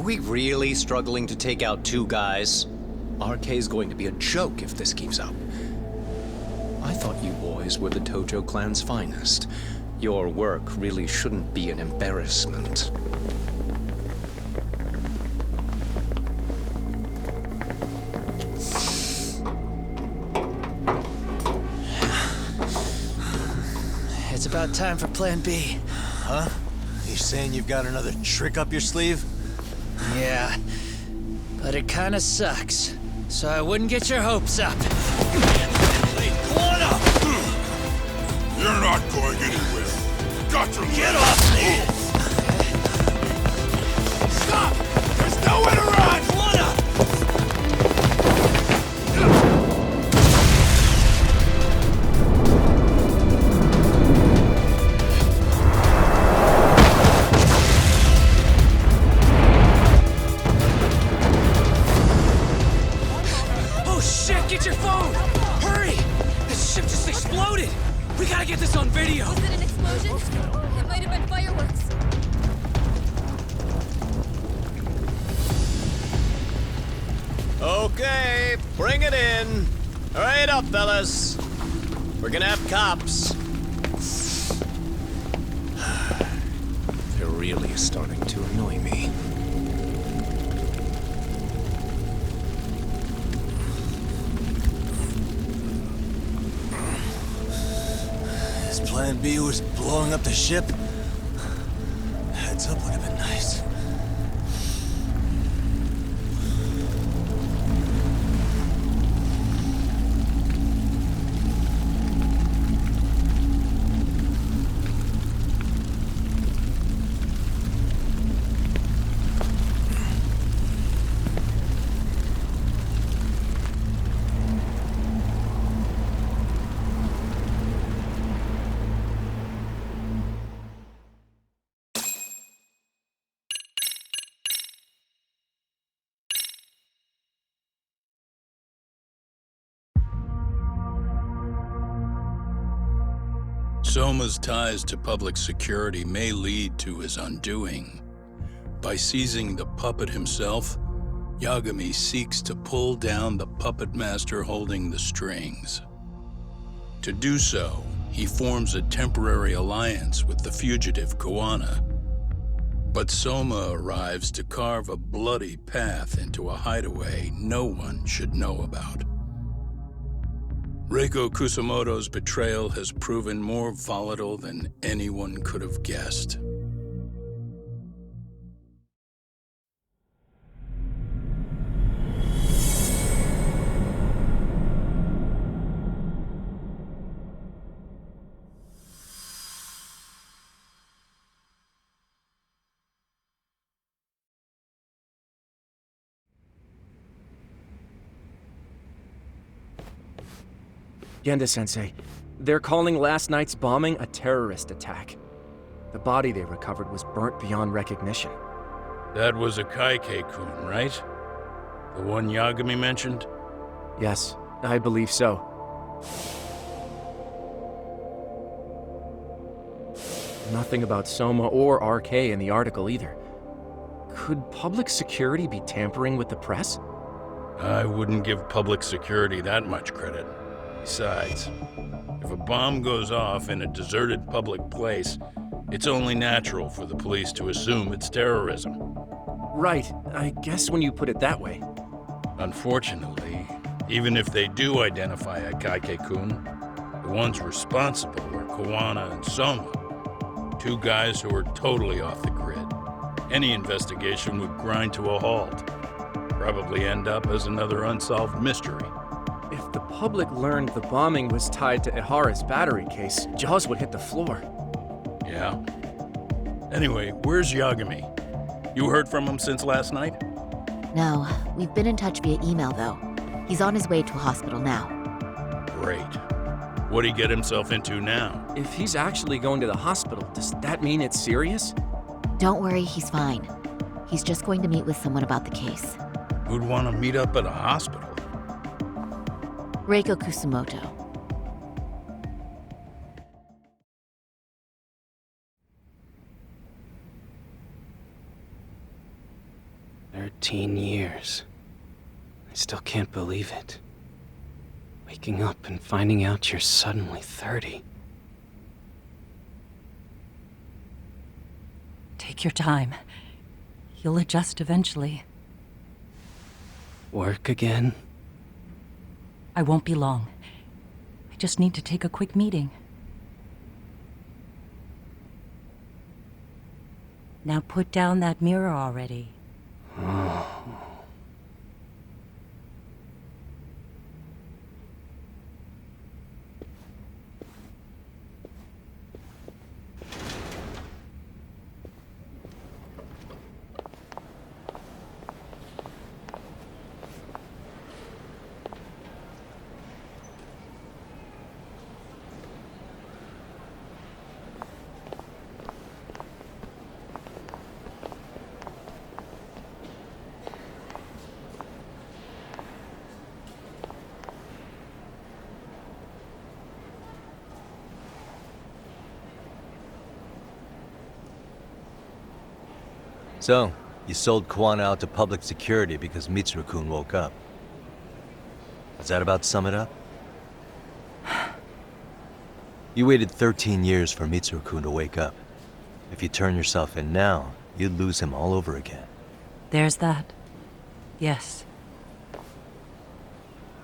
we really struggling to take out two guys? RK's going to be a joke if this keeps up. I thought you boys were the Tojo clan's finest. Your work really shouldn't be an embarrassment. It's about time for Plan B. Huh? You saying you've got another trick up your sleeve? Yeah, but it kinda sucks. So I wouldn't get your hopes up. You're not going anywhere. Got to Get off me! Stop! There's nowhere to run! Oh shit, get your phone! Hurry! This ship just exploded! We gotta get this on video! Was it an explosion? It might have been fireworks. Okay, bring it in. Hurry it up, fellas. We're gonna have cops. They're really starting to annoy me. His plan B was blowing up the ship? Heads up would have been nice. Soma's ties to public security may lead to his undoing. By seizing the puppet himself, Yagami seeks to pull down the puppet master holding the strings. To do so, he forms a temporary alliance with the fugitive Koana. But Soma arrives to carve a bloody path into a hideaway no one should know about. Reiko Kusamoto's betrayal has proven more volatile than anyone could have guessed. Genda-sensei, they're calling last night's bombing a terrorist attack. The body they recovered was burnt beyond recognition. That was a Kaike-kun, right? The one Yagami mentioned? Yes, I believe so. Nothing about Soma or RK in the article either. Could public security be tampering with the press? I wouldn't give public security that much credit. Besides, if a bomb goes off in a deserted public place, it's only natural for the police to assume it's terrorism. Right, I guess when you put it that way. Unfortunately, even if they do identify a Kaike-kun, the ones responsible are Koana and Soma, two guys who are totally off the grid. Any investigation would grind to a halt, probably end up as another unsolved mystery. If the public learned the bombing was tied to Ihara's battery case, jaws would hit the floor. Yeah. Anyway, where's Yagami? You heard from him since last night? No, we've been in touch via email, though. He's on his way to a hospital now. Great. What'd he get himself into now? If he's actually going to the hospital, does that mean it's serious? Don't worry, he's fine. He's just going to meet with someone about the case. Who'd want to meet up at a hospital? Reiko Kusamoto. 13 years. I still can't believe it. Waking up and finding out you're suddenly 30. Take your time. You'll adjust eventually. Work again? I won't be long. I just need to take a quick meeting. Now put down that mirror already. So, you sold Kuwana out to public security because Mitsuru-kun woke up. Does that about sum it up? You waited 13 years for Mitsuru-kun to wake up. If you turn yourself in now, you'd lose him all over again. There's that. Yes.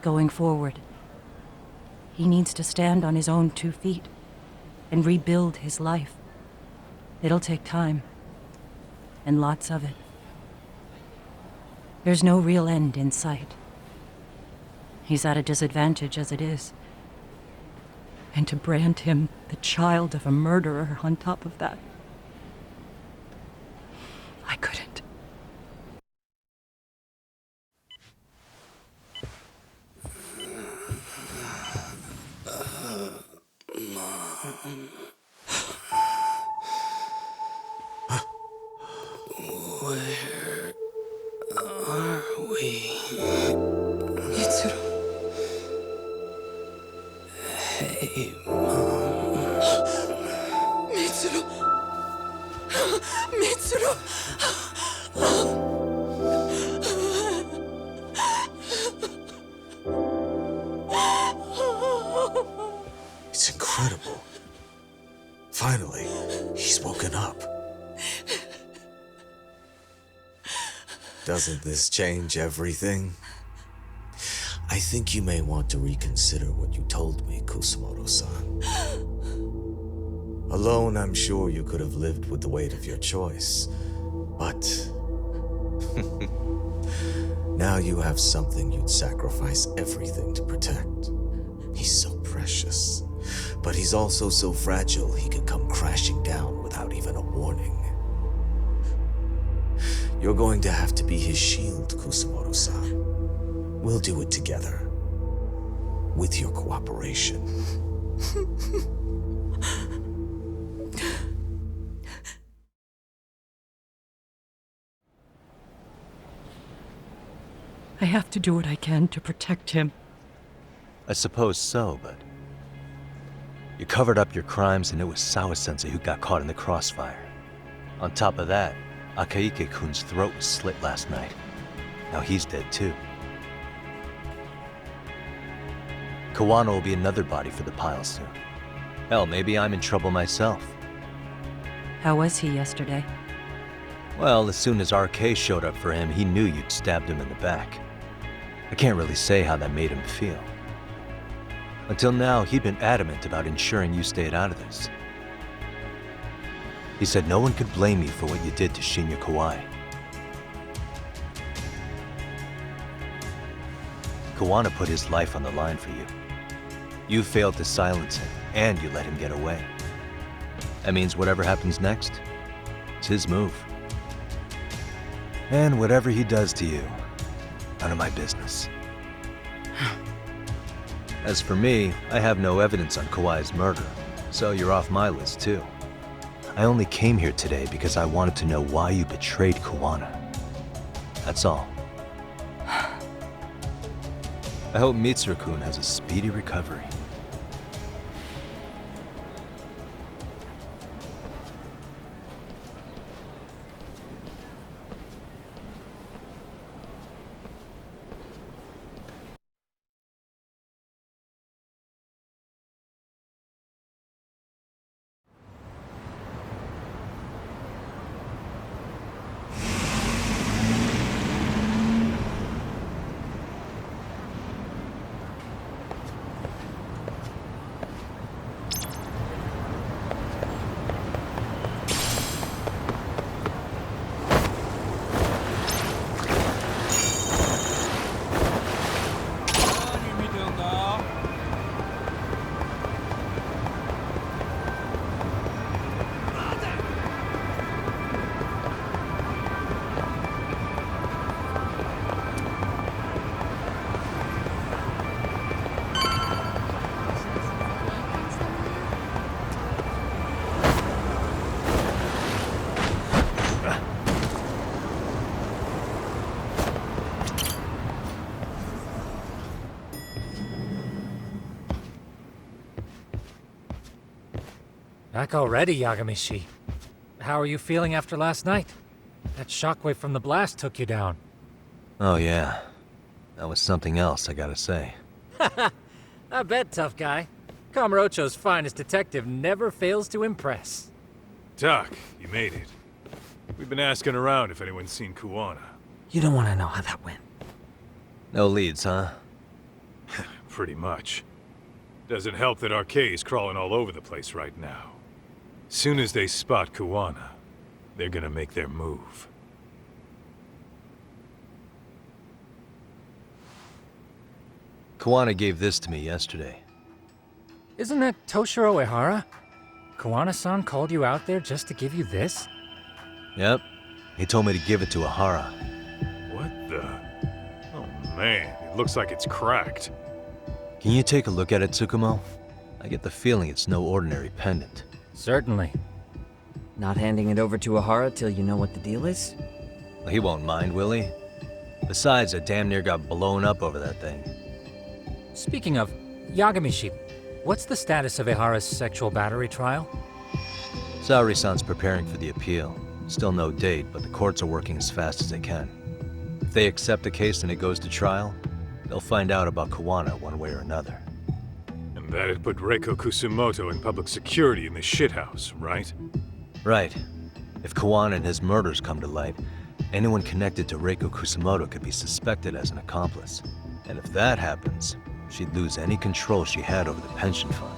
Going forward, he needs to stand on his own 2 feet and rebuild his life. It'll take time. And lots of it. There's no real end in sight. He's at a disadvantage as it is. And to brand him the child of a murderer on top of that, I couldn't. Where are we? Mitsuru. Hey, Mom. Mitsuru. Mitsuru. It's incredible. Finally, he's woken up. Doesn't this change everything? I think you may want to reconsider what you told me, Kusumoto-san. Alone, I'm sure you could have lived with the weight of your choice, but now you have something you'd sacrifice everything to protect. He's so precious, but he's also so fragile he could come crashing down without even a warning. You're going to have to be his shield, Kusumoto-san. We'll do it together. With your cooperation. I have to do what I can to protect him. I suppose so, but... You covered up your crimes and it was Sawa-sensei who got caught in the crossfire. On top of that, Akaike-kun's throat was slit last night. Now he's dead too. Kawano will be another body for the pile soon. Hell, maybe I'm in trouble myself. How was he yesterday? Well, as soon as RK showed up for him, he knew you'd stabbed him in the back. I can't really say how that made him feel. Until now, he'd been adamant about ensuring you stayed out of this. He said no one could blame you for what you did to Shinya Kawai. Kawana put his life on the line for you. You failed to silence him, and you let him get away. That means whatever happens next, it's his move. And whatever he does to you, none of my business. As for me, I have no evidence on Kawai's murder, so you're off my list too. I only came here today because I wanted to know why you betrayed Kawana. That's all. I hope Mitsuru-kun has a speedy recovery. Back already, Yagamishi. How are you feeling after last night? That shockwave from the blast took you down. Oh yeah. That was something else, I gotta say. I bet, tough guy. Kamurocho's finest detective never fails to impress. Doc, you made it. We've been asking around if anyone's seen Kuwana. You don't want to know how that went. No leads, huh? Pretty much. Doesn't help that Arcay's crawling all over the place right now. Soon as they spot Kuwana, they're gonna make their move. Kuwana gave this to me yesterday. Isn't that Toshiro Ehara? Kuwana-san called you out there just to give you this? Yep. He told me to give it to Ehara. What the? Oh man, it looks like it's cracked. Can you take a look at it, Tsukumo? I get the feeling it's no ordinary pendant. Certainly. Not handing it over to Ehara till you know what the deal is? Well, he won't mind, will he? Besides, I damn near got blown up over that thing. Speaking of, Yagamishi, what's the status of Ehara's sexual battery trial? Saori-san's preparing for the appeal. Still no date, but the courts are working as fast as they can. If they accept the case and it goes to trial, they'll find out about Kuwana one way or another. And that'd put Reiko Kusumoto in public security in the shithouse, right? Right. If Kuwana and his murders come to light, anyone connected to Reiko Kusumoto could be suspected as an accomplice. And if that happens, she'd lose any control she had over the pension fund.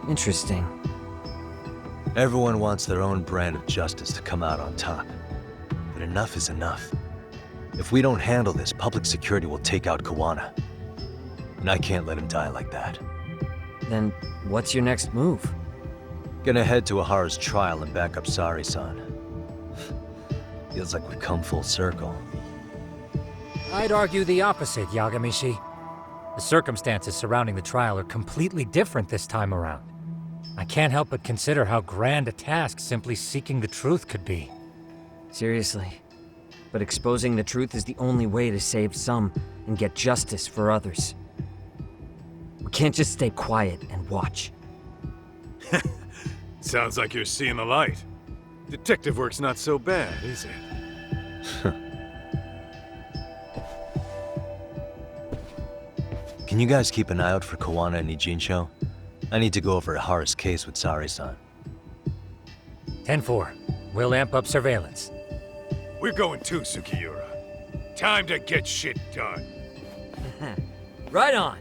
Interesting. Everyone wants their own brand of justice to come out on top. But enough is enough. If we don't handle this, public security will take out Kuwana. And I can't let him die like that. Then what's your next move? Gonna head to Ehara's trial and back up Saori-san. Feels like we've come full circle. I'd argue the opposite, Yagamishi. The circumstances surrounding the trial are completely different this time around. I can't help but consider how grand a task simply seeking the truth could be. Seriously. But exposing the truth is the only way to save some and get justice for others. We can't just stay quiet and watch. Sounds like you're seeing the light. Detective work's not so bad, is it? Can you guys keep an eye out for Kuwana and Ijincho? I need to go over Ehara's case with Saori-san. 10-4. We'll amp up surveillance. We're going too, Sukiura. Time to get shit done. Right on.